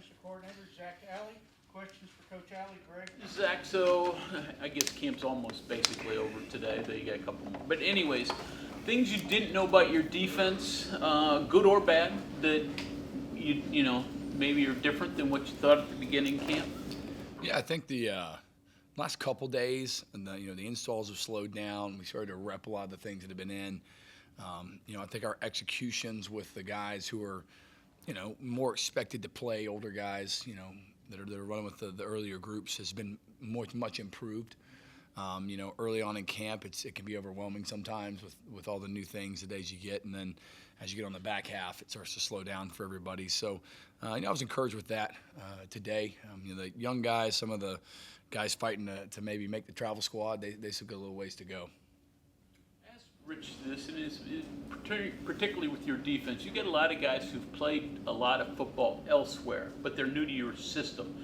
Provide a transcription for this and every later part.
Defensive Coordinator, Zac Alley. Questions for Coach Alley, Greg? Zach, so I guess camp's almost basically over today, but you got a couple more. But anyways, things you didn't know about your defense, good or bad, that you know maybe are different than what you thought at the beginning of camp? Yeah, I think the last couple days, and the installs have slowed down. We started to rep a lot of the things that have been in. I think our executions with the guys who are, more expected to play, older guys, that are running with the earlier groups has been much improved. Early on in camp, it can be overwhelming sometimes with all the new things the days you get, and then as you get on the back half, it starts to slow down for everybody. So, I was encouraged with that today. The young guys, some of the guys fighting to maybe make the travel squad, they still got a little ways to go. Ask Rich this, and it's particularly with your defense. You get a lot of guys who've played a lot of football elsewhere, but they're new to your system.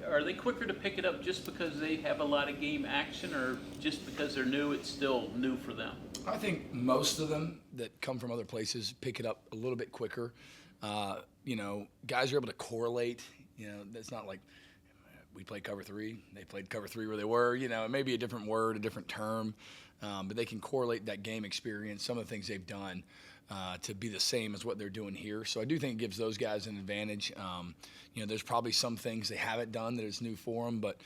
Are they quicker to pick it up just because they have a lot of game action, or just because they're new, it's still new for them? I think most of them that come from other places pick it up a little bit quicker. Guys are able to correlate. That's not like we played cover three. They played cover three where they were. It may be a different word, a different term, but they can correlate that game experience, some of the things they've done, to be the same as what they're doing here. So I do think it gives those guys an advantage. There's probably some things they haven't done that is new for them, but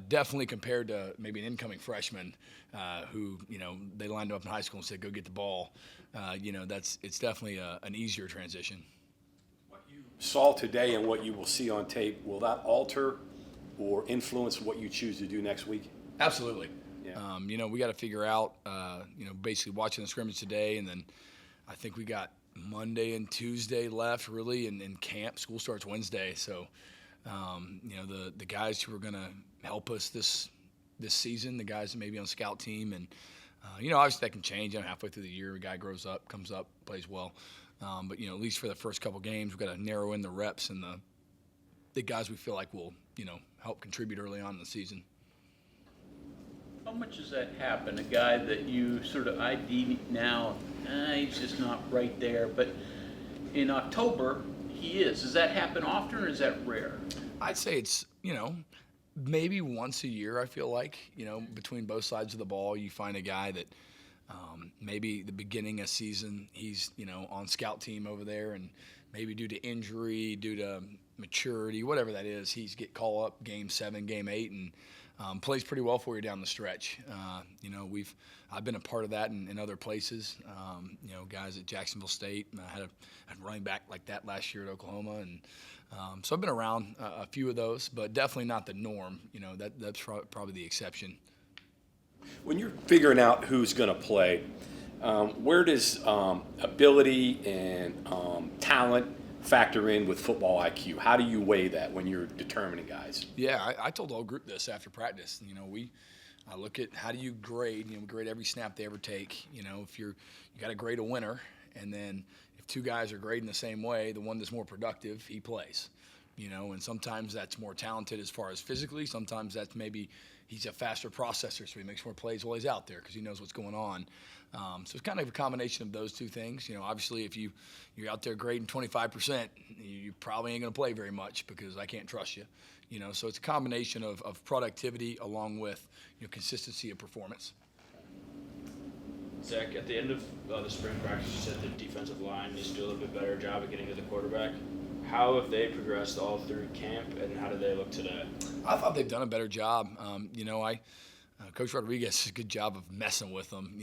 definitely compared to maybe an incoming freshman who, they lined up in high school and said, go get the ball. It's definitely an easier transition. What you saw today and what you will see on tape, will that alter or influence what you choose to do next week? Absolutely. Yeah. We got to figure out, basically watching the scrimmage today, and then I think we got Monday and Tuesday left really in camp. School starts Wednesday. So, the guys who are going to help us this season, the guys that may be on scout team, and, obviously that can change. Halfway through the year, a guy grows up, comes up, plays well. But, at least for the first couple games, we've got to narrow in the reps and the guys we feel like will, help contribute early on in the season. How much does that happen? A guy that you sort of ID now, he's just not right there, but in October, he is. Does that happen often, or is that rare? I'd say it's, maybe once a year, I feel like, between both sides of the ball, you find a guy that maybe the beginning of season, he's, on scout team over there, and maybe due to injury, due to maturity, whatever that is, he's get called up game 7, game 8, and plays pretty well for you down the stretch. I've been a part of that in other places. Guys at Jacksonville State, had a running back like that last year at Oklahoma, and so I've been around a few of those, but definitely not the norm. That's probably the exception. When you're figuring out who's going to play, where does ability and talent factor in with football IQ? How do you weigh that when you're determining guys? Yeah, I told the whole group this after practice. I look at how do you grade. We grade every snap they ever take. If you got to grade a winner, and then if two guys are grading the same way, the one that's more productive, he plays. And sometimes that's more talented as far as physically. Sometimes that's maybe he's a faster processor, so he makes more plays while he's out there because he knows what's going on. So it's kind of a combination of those two things. Obviously, if you're out there grading 25%, you probably ain't going to play very much because I can't trust you. So it's a combination of productivity along with consistency of performance. Zach, at the end of the spring practice, you said the defensive line needs to do a little bit better job of getting to the quarterback. How have they progressed all through camp, and how do they look today? I thought they've done a better job. Coach Rodriguez does a good job of messing with them.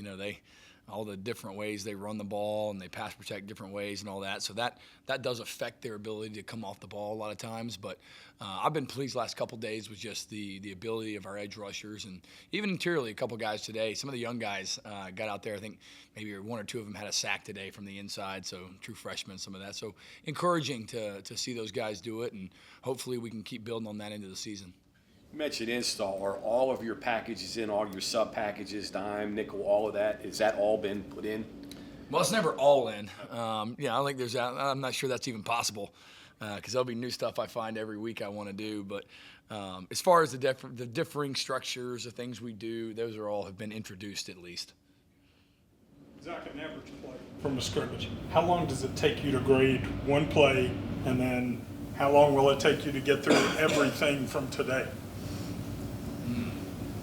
All the different ways they run the ball and they pass protect different ways and all that. So that does affect their ability to come off the ball a lot of times. But I've been pleased last couple of days with just the ability of our edge rushers, and even interiorly, a couple of guys today. Some of the young guys got out there. I think maybe one or two of them had a sack today from the inside. So true freshmen, some of that. So encouraging to see those guys do it, and hopefully we can keep building on that into the season. You mentioned install. Are all of your packages in, all your sub packages, dime, nickel, all of that? Has that all been put in? Well, it's never all in. I don't think there's that. I'm not sure that's even possible because there'll be new stuff I find every week I want to do. But as far as the differing structures, the things we do, those are all have been introduced at least. Zach, an average play from a scrimmage, how long does it take you to grade one play, and then How long will it take you to get through everything from today?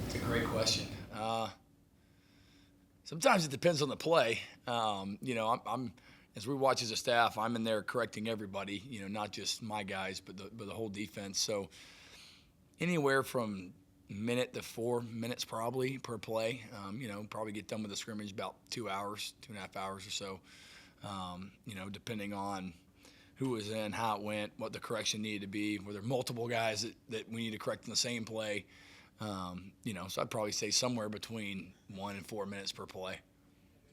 It's a great question. Sometimes it depends on the play. I'm as we watch as a staff, I'm in there correcting everybody. Not just my guys, but the whole defense. So anywhere from minute to 4 minutes probably per play. Probably get done with the scrimmage about 2 hours, 2.5 hours or so. Depending on who was in, how it went, what the correction needed to be. Were there multiple guys that we need to correct in the same play? So I'd probably say somewhere between 1 and 4 minutes per play.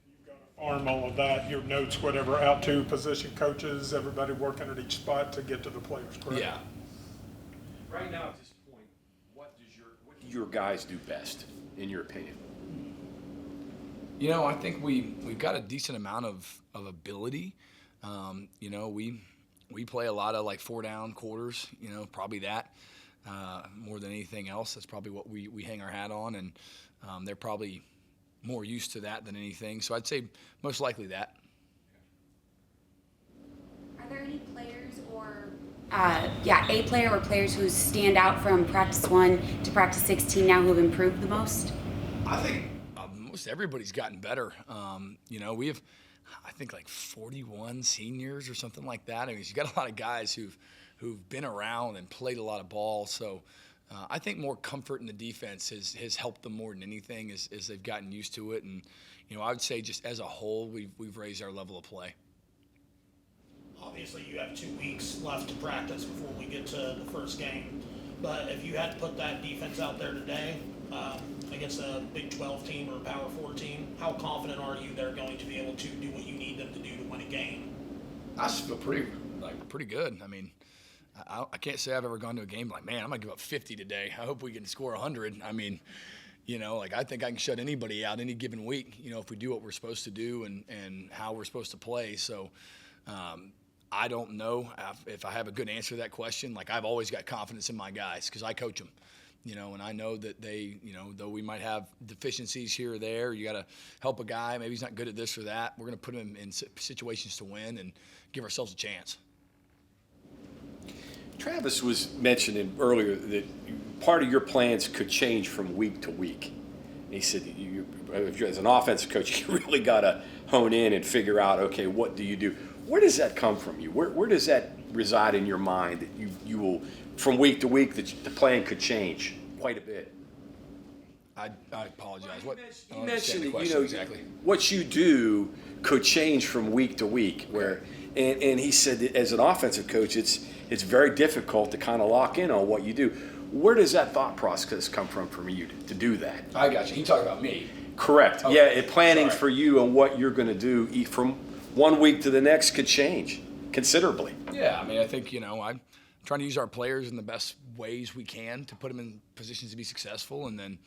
You've got to farm all of that, your notes, whatever, out to position coaches, everybody working at each spot to get to the players, correct? Yeah. Right now at this point, what do your guys do best, in your opinion? I think we've got a decent amount of ability. We play a lot of like 4-down quarters, probably that more than anything else. That's probably what we hang our hat on, and they're probably more used to that than anything. So I'd say most likely that. Are there any players or a player or players who stand out from practice 1 to practice 16 now who have improved the most? I think most everybody's gotten better. We have, I think, like 41 seniors or something like that. I mean, you've got a lot of guys who've been around and played a lot of ball. So I think more comfort in the defense has helped them more than anything as they've gotten used to it. And, I would say just as a whole, we've raised our level of play. Obviously, you have 2 weeks left to practice before we get to the first game. But if you had to put that defense out there today against a Big 12 team or a Power 4 team, how confident are you they're going to be able to do what you need them to do to win a game? I just feel pretty good. I mean, I can't say I've ever gone to a game like, man, I'm going to give up 50 today. I hope we can score 100. I mean, I think I can shut anybody out any given week, if we do what we're supposed to do and how we're supposed to play. So I don't know if I have a good answer to that question. Like, I've always got confidence in my guys because I coach them, and I know that they, though we might have deficiencies here or there, you got to help a guy. Maybe he's not good at this or that. We're going to put him in situations to win and give ourselves a chance. Travis was mentioning earlier that part of your plans could change from week to week. And he said, as an offensive coach, you really got to hone in and figure out, okay, what do you do? Where does that come from you? Where does that reside in your mind that you will, from week to week, that the plan could change quite a bit? I apologize. Well, I you don't understand mentioned the that, question exactly. what you do could change from week to week. And he said that as an offensive coach, it's very difficult to kind of lock in on what you do. Where does that thought process come from you to do that? I got you. He talked about me. Correct. Okay. Yeah, and planning Sorry. for you and what you're going to do from 1 week to the next could change considerably. Yeah, I mean, I think, I'm trying to use our players in the best ways we can to put them in positions to be successful. And then,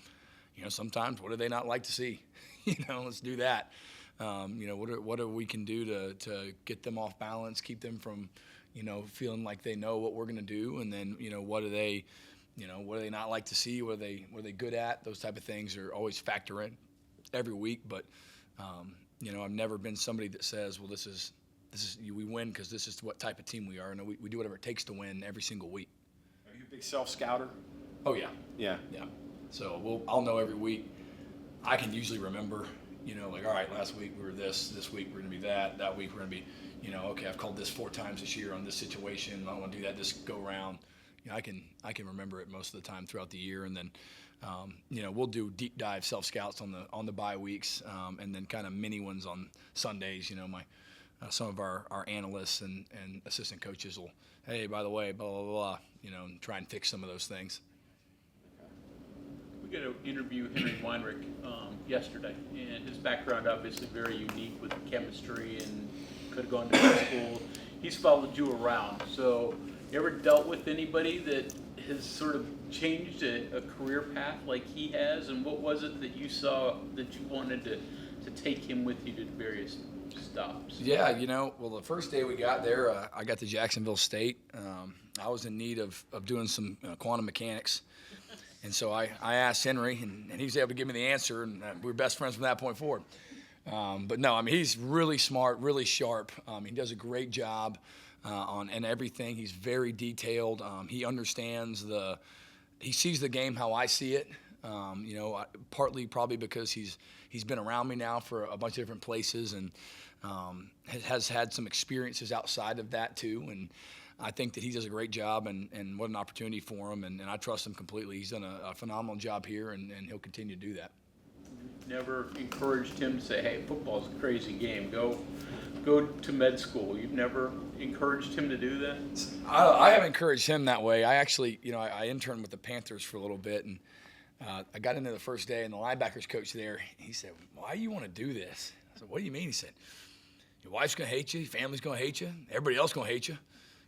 sometimes what do they not like to see? Let's do that. What we can do to get them off balance, keep them from, feeling like they know what we're going to do. And then, what do they not like to see? What are they good at? Those type of things are always factor in every week. But, I've never been somebody that says, well, this is we win because this is what type of team we are. And we do whatever it takes to win every single week. Are you a big self-scouter? Oh, yeah. Yeah. Yeah. So I'll know every week. I can usually remember, all right, last week we were this week we're going to be that week we're going to be, okay, I've called this 4 times this year on this situation. I don't want to do that this go round. I can remember it most of the time throughout the year. And then, we'll do deep dive self-scouts on the bye weeks, and then kind of mini ones on Sundays. Some of our analysts and assistant coaches will, hey, by the way, blah, blah, blah, and try and fix some of those things. We got to interview Henry Weinrich yesterday, and his background obviously very unique with chemistry and could have gone to high school. He's followed you around. So you ever dealt with anybody that has sort of changed a career path like he has? And what was it that you saw that you wanted to take him with you to various stops? Yeah, well, the first day we got there, I got to Jacksonville State. I was in need of doing some quantum mechanics. And so I asked Henry, and he was able to give me the answer, and we were best friends from that point forward. But no, I mean, he's really smart, really sharp. He does a great job. on everything. He's very detailed. He understands he sees the game how I see it. Partly probably because he's been around me now for a bunch of different places and has had some experiences outside of that too. And I think that he does a great job, and what an opportunity for him. And I trust him completely. He's done a phenomenal job here, and he'll continue to do that. Never encouraged him to say, hey, football's a crazy game. Go to med school. You've never encouraged him to do that? I have encouraged him that way. I actually, I interned with the Panthers for a little bit, and I got into the first day, and the linebackers coach there, he said, why do you want to do this? I said, what do you mean? He said, your wife's going to hate you, your family's going to hate you, everybody else going to hate you.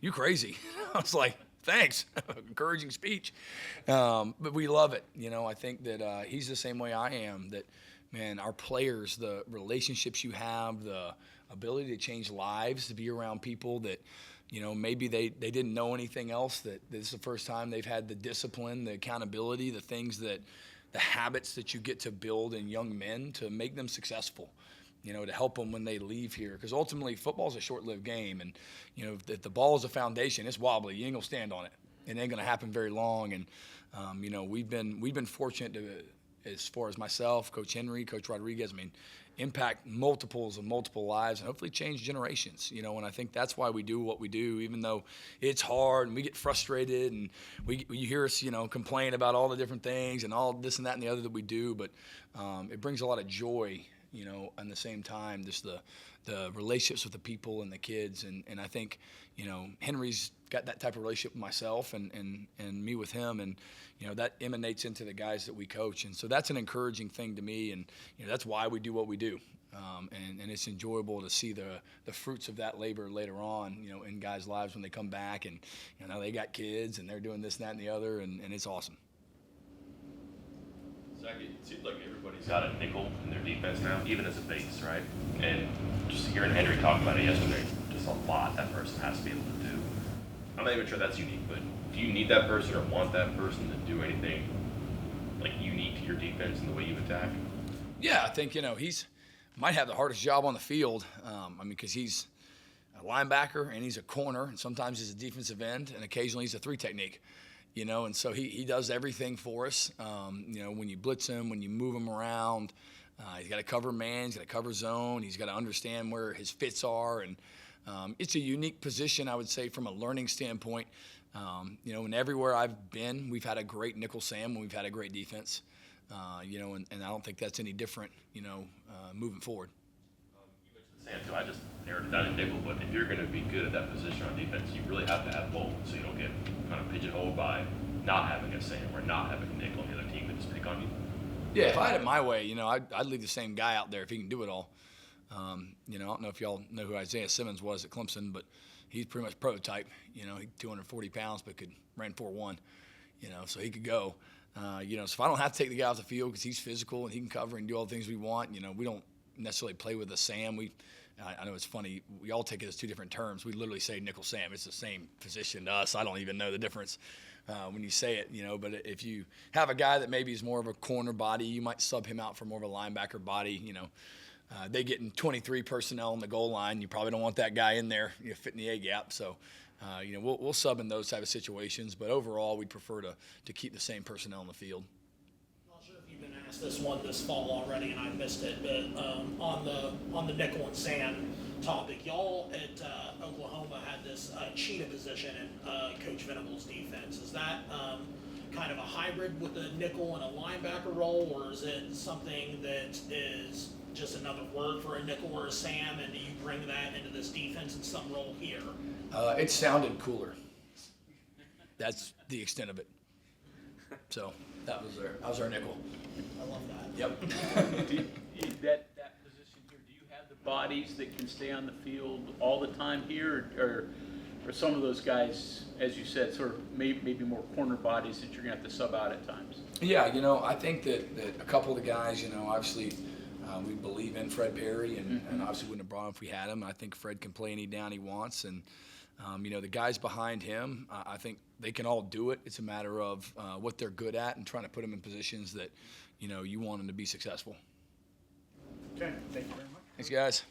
You crazy. I was like, thanks. Encouraging speech. But we love it. I think that he's the same way I am, that, man, our players, the relationships you have, the ability to change lives, to be around people that, maybe they didn't know anything else, that this is the first time they've had the discipline, the accountability, the habits that you get to build in young men to make them successful, to help them when they leave here. Because ultimately, football's a short-lived game, and, if the ball is a foundation, it's wobbly. You ain't going to stand on it. It ain't going to happen very long. And, we've been fortunate to, as far as myself, Coach Henry, Coach Rodriguez, impact multiple lives and hopefully change generations, and I think that's why we do what we do, even though it's hard and we get frustrated and you hear us, complain about all the different things and all this and that and the other that we do, but it brings a lot of joy, at the same time, just the relationships with the people and the kids, and I think, Henry's got that type of relationship with myself and me with him, and that emanates into the guys that we coach, and so that's an encouraging thing to me, and that's why we do what we do, and it's enjoyable to see the fruits of that labor later on, in guys' lives when they come back, and now they got kids and they're doing this and that and the other, and it's awesome. Zach, it seems like everybody's got a nickel in their defense now, even as a base, right? And just hearing Henry talk about it yesterday, just a lot that person has to be able to do. I'm not even sure that's unique, but do you need that person or want that person to do anything like unique to your defense and the way you attack? Yeah, I think, he's might have the hardest job on the field. Because he's a linebacker and he's a corner, and sometimes he's a defensive end, and occasionally he's a three technique. And so he does everything for us. When you blitz him, when you move him around, he's got to cover man, he's got to cover zone, he's got to understand where his fits are, and it's a unique position, I would say, from a learning standpoint. And everywhere I've been, we've had a great nickel Sam, and we've had a great defense. And I don't think that's any different, moving forward. You mentioned Sam too. I just narrowed it down to nickel, but if you're going to be good at that position on defense, you really have to have both, so you don't get kind of pigeonholed by not having a Sam or not having a nickel on the other team that just pick on you. Yeah, if I had it my way, I'd leave the same guy out there if he can do it all. I don't know if y'all know who Isaiah Simmons was at Clemson, but he's pretty much prototype. He's 240 pounds, but ran 4.1. So he could go. So if I don't have to take the guy off the field because he's physical and he can cover and do all the things we want, we don't necessarily play with a Sam. I know it's funny. We all take it as two different terms. We literally say nickel Sam. It's the same position to us. I don't even know the difference when you say it, But if you have a guy that maybe is more of a corner body, you might sub him out for more of a linebacker body. They get in 23 personnel on the goal line. You probably don't want that guy in there, fitting the A gap. So, we'll sub in those type of situations. But overall, we prefer to keep the same personnel on the field. Not sure if you've been asked this one this fall already, and I missed it. But on the nickel and Sam topic, y'all at Oklahoma had this cheetah position in Coach Venable's defense. Is that kind of a hybrid with a nickel and a linebacker role, or is it something that is just another word for a nickel or a Sam, and do you bring that into this defense in some role here? It sounded cooler. That's the extent of it. So that was our nickel. I love that. Yep. That position here, do you have the bodies that can stay on the field all the time here, or some of those guys, as you said, sort of maybe more corner bodies that you're going to have to sub out at times? Yeah, I think that a couple of the guys, obviously we believe in Fred Perry, and obviously wouldn't have brought him if we had him. I think Fred can play any down he wants, and the guys behind him, I think they can all do it. It's a matter of what they're good at and trying to put them in positions that, you want them to be successful. Okay, thank you very much. Thanks, guys.